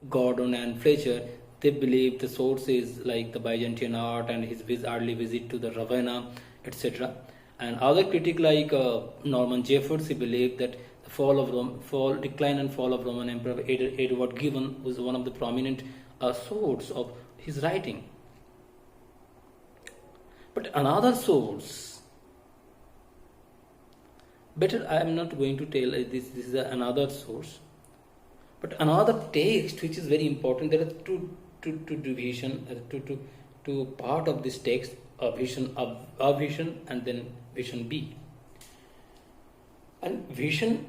Gordon and Fletcher, they believe the source is like the Byzantine art and his early visit to the Ravenna, etc. And other critic like Norman Jeffords, he believed that the decline and fall of Roman Emperor Edward Gibbon was one of the prominent source of his writing. But another source, better I am not going to tell this is another source, but another text which is very important. There are two division, two part of this text: a vision, and then vision B. And vision,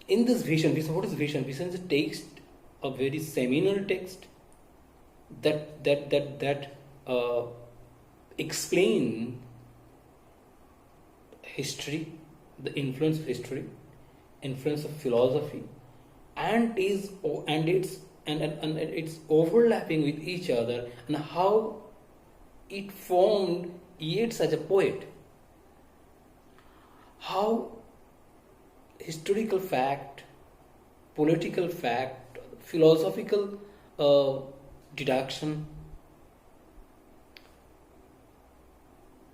in this vision, what is vision? Vision is a text, a very seminal text that explain history, the influence of history, influence of philosophy, and it's overlapping with each other, and how it formed Yeats as a poet, how historical fact, political fact, philosophical deduction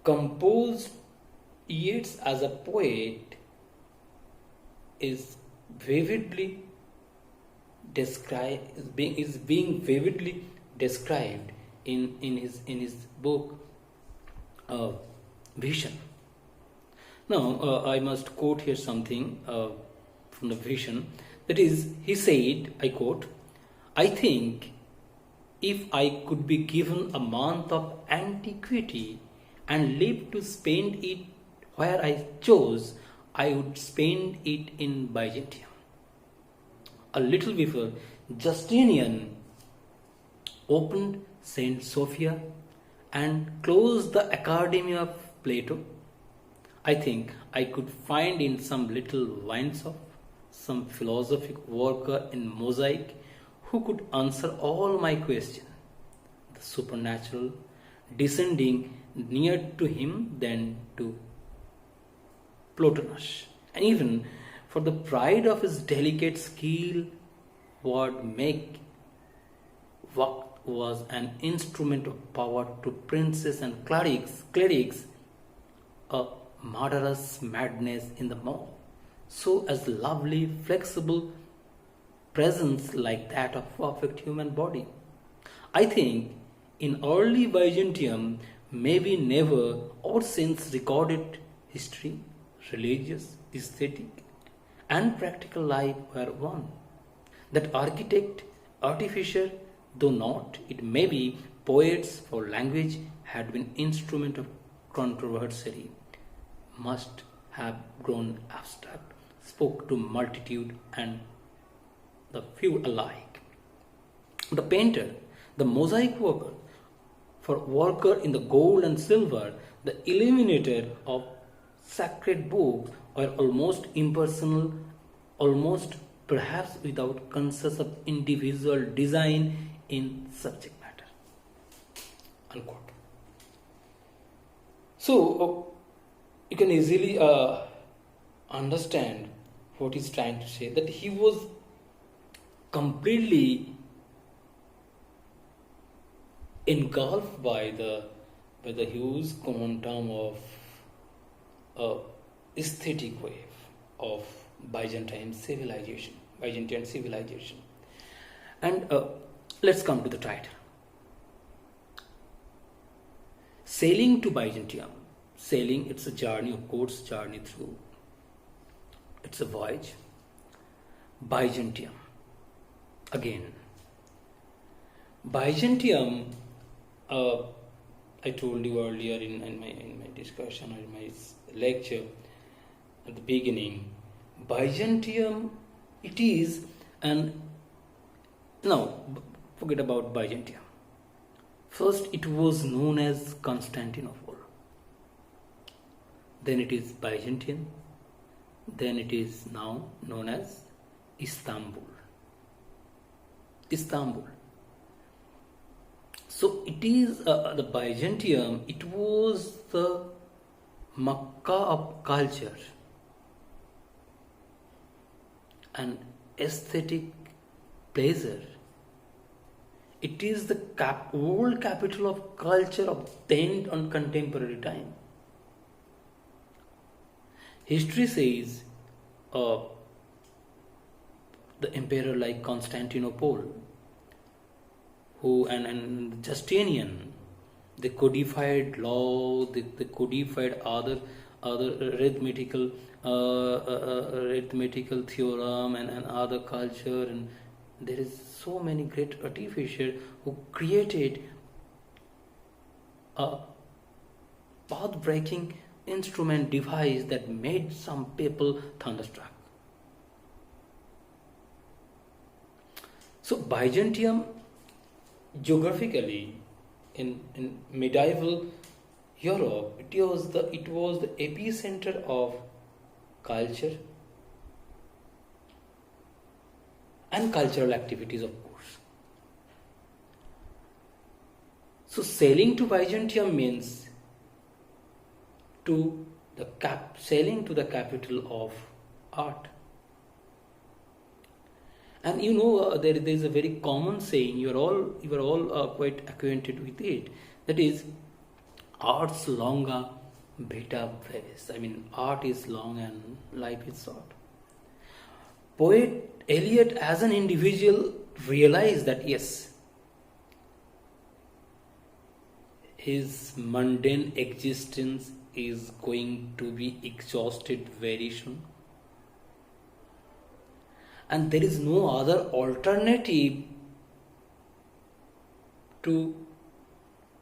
composed Yeats as a poet is vividly described, is being vividly described in his book Vision. Now I must quote here something from the Vision. That is, he said, I quote, "I think if I could be given a month of antiquity and live to spend it where I chose, I would spend it in Byzantium." A little before Justinian opened Saint Sophia and closed the Academy of Plato, I think I could find in some little wine shop some philosophic worker in mosaic who could answer all my questions, the supernatural descending near to him than to Plotinus, and even for the pride of his delicate skill would make what was an instrument of power to princes and clerics a murderous madness in the mob, so as lovely, flexible presence like that of perfect human body. I think in early Byzantium, maybe never or since recorded history, religious, aesthetic, and practical life were one. That architect, artificer, though not, it may be, poets for language had been instrument of controversy, must have grown abstract, spoke to multitude and the few alike. The painter, the mosaic worker, for worker in the gold and silver, the illuminator of sacred books were almost impersonal, almost perhaps without conscious of individual design in subject matter. Unquote. So you can easily understand what he's trying to say, that he was completely engulfed by the huge quantum of aesthetic wave of Byzantine civilization. And let's come to the title. Sailing to Byzantium. Sailing, it's a journey, of course, journey through. It's a voyage. Byzantium. Again. Byzantium, I told you earlier in my discussion or in my lecture at the beginning, Byzantium, it is now forget about Byzantium. First it was known as Constantinople, then it is Byzantium, then it is now known as Istanbul. So it is the Byzantium, it was the Makkah of culture, an aesthetic pleasure It is the world capital of culture obtained on contemporary time. History says uh, the emperor like Constantinople, who and Justinian, they codified law, they codified other arithmetical theorem and other culture, and there is so many great artificers who created a path-breaking instrument device that made some people thunderstruck. So Byzantium, geographically, in medieval Europe, it was the epicenter of culture and cultural activities, of course. So sailing to Byzantium means sailing to the capital of art. And there is a very common saying, you are all quite acquainted with it. That is, art's longa, beta brevis. I mean, art is long and life is short. Poet Eliot, as an individual, realized that yes, his mundane existence is going to be exhausted very soon. And there is no other alternative to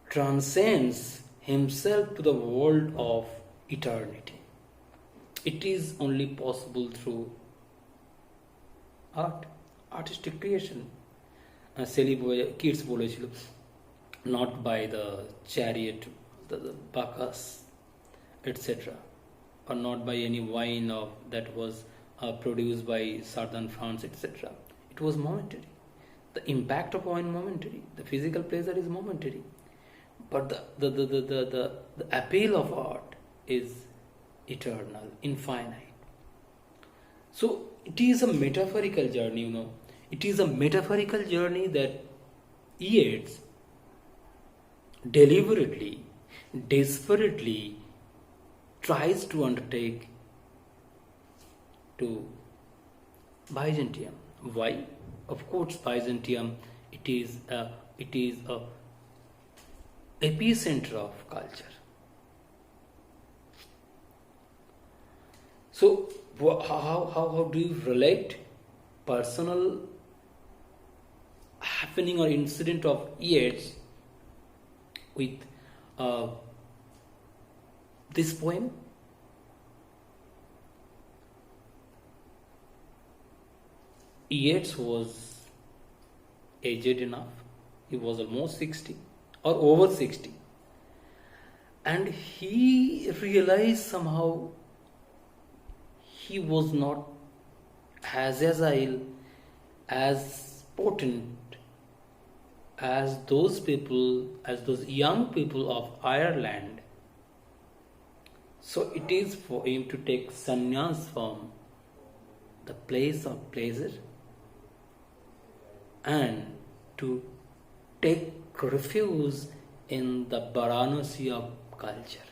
transcend himself to the world of eternity. It is only possible through art, artistic creation. Kids বলেছিল, not by the chariot, the Bacchus, etc., or not by any wine that was produced by southern France, etc. It was momentary. The impact of wine momentary. The physical pleasure is momentary, but the appeal of art is eternal, infinite. So it is a metaphorical journey. It is a metaphorical journey that Yeats deliberately, desperately tries to undertake to Byzantium. Why? Of course, Byzantium, it is a epicenter of culture. So how do you relate personal happening or incident of Yeats with this poem? Yeats was aged enough. He was almost 60 or over 60. And he realized somehow he was not as agile, as potent as those young people of Ireland. So it is for him to take sannyas from the place of pleasure and to take refuge in the Varanasi of culture.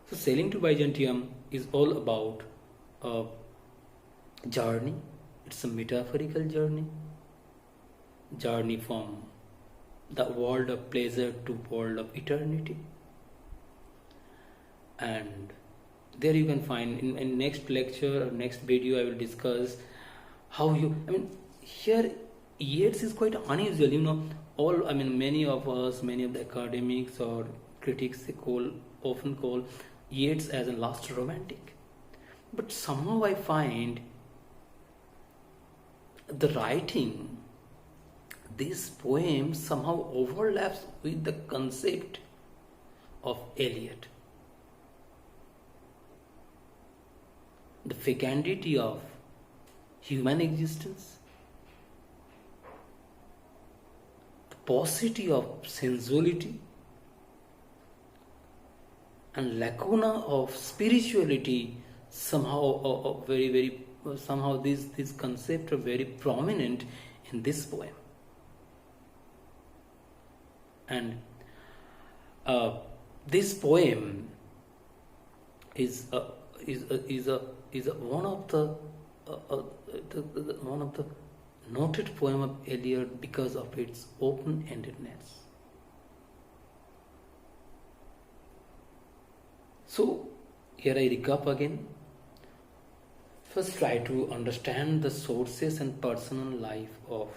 So sailing to Byzantium is all about a journey. It's a metaphorical journey from the world of pleasure to world of eternity. And there you can find in next lecture or next video I will discuss how here Yeats is quite unusual. Many of the academics or critics, they often call Yeats as a last romantic, but somehow I find the writing, this poem somehow overlaps with the concept of Eliot. The fecundity of human existence, the paucity of sensuality, and lacuna of spirituality somehow very, very somehow these concepts are very prominent in this poem. And this poem is one of the noted poem of Eliot because of its open-endedness. So here I recap again. First, try to understand the sources and personal life of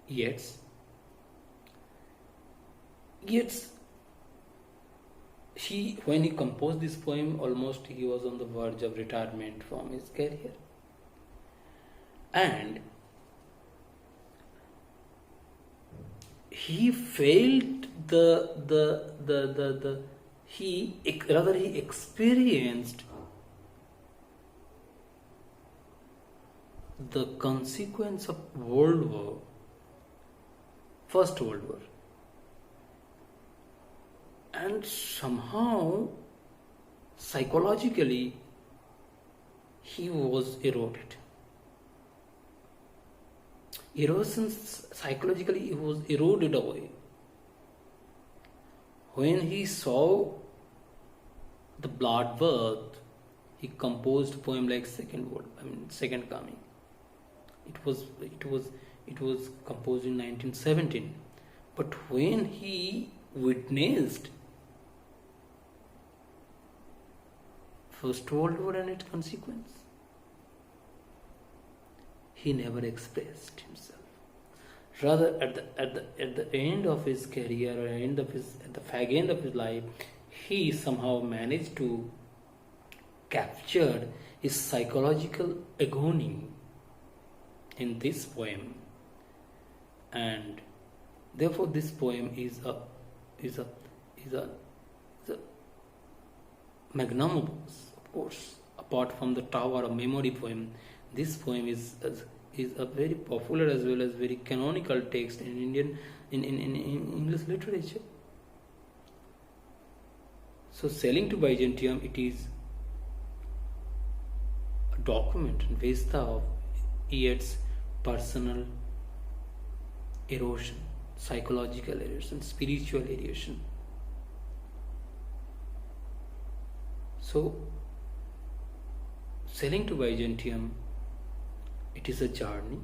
Yeats. Yeats, when he composed this poem, almost he was on the verge of retirement from his career, and he failed he experienced the consequence of First World War, and somehow psychologically he was eroded. Psychologically he was eroded away. When he saw the bloodbath, he composed a poem like Second Coming. It was composed in 1917. But when he witnessed First World War and its consequence, he never expressed himself. Rather, at the end of his career, or at the fag end of his life, he somehow managed to capture his psychological agony in this poem, and therefore this poem is a magnum opus. Of course, apart from the Tower of Memory poem, this poem is a very popular as well as very canonical text in English literature. So, Sailing to Byzantium, it is a document and vista of Yeats' personal erosion, psychological erosion, spiritual erosion. So, Sailing to Byzantium, it is a journey,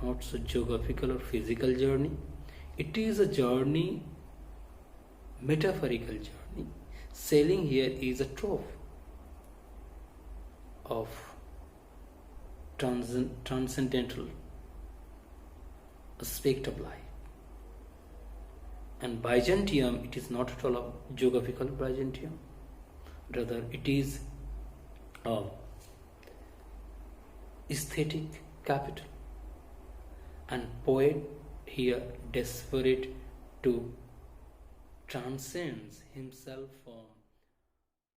not so geographical or physical journey. It is a journey, metaphorical journey. Sailing here is a trope of transcendental aspect of life. And Byzantium, it is not at all a geographical Byzantium. Rather, it is a aesthetic capital, and poet here desperate to transcend himself from